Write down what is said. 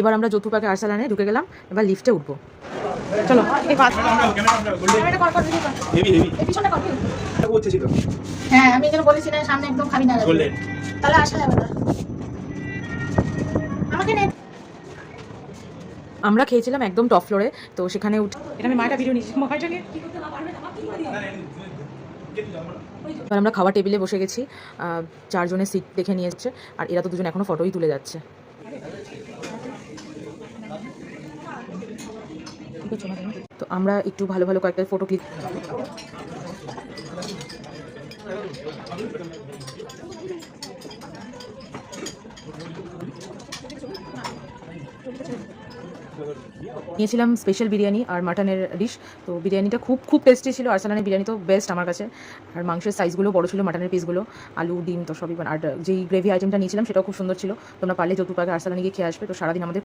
এবার আমরা যৌতুপাকে আরসালানে ঢুকে গেলাম, এবার লিফটে উঠবো। চলো হ্যাঁ, আমি এখানে বলেছি না সামনে একদম খাবি না, তাহলে আসা যাবে না। আমাকে নে। আমরা খেয়েছিলাম একদম টপ ফ্লোরে, তো সেখানে উঠে এটা আমি মায়েরা ভিডিও নিচ্ছি, মায়েরা নিয়ে এবার আমরা খাওয়ার টেবিলে বসে গেছি। 4 জনের সিট দেখে নিয়েছে, আর এরা তো দুজন এখনো ফটোই তুলে যাচ্ছে। তো আমরা একটু ভালো ভালো কয়েকটা ফটো ক্লিক নিয়েছিলাম স্পেশাল বিরিয়ানি আর মাটনের ডিশ। তো বিরিয়ানিটা খুব খুব টেস্টি ছিল, আরসালানের বিরিয়ানি তো বেস্ট আমার কাছে। আর মাংসের সাইজগুলো বড় ছিল, মাটনের পিসগুলো, আলু ডিম তো সবই, আর যেই গ্রেভি আইটেমটা নিয়েছিলাম সেটাও খুব সুন্দর ছিল। তোমরা পারলে যৌতুপাকে আরসালানে গিয়ে খেয়ে আসবে। তো সারাদিন আমাদের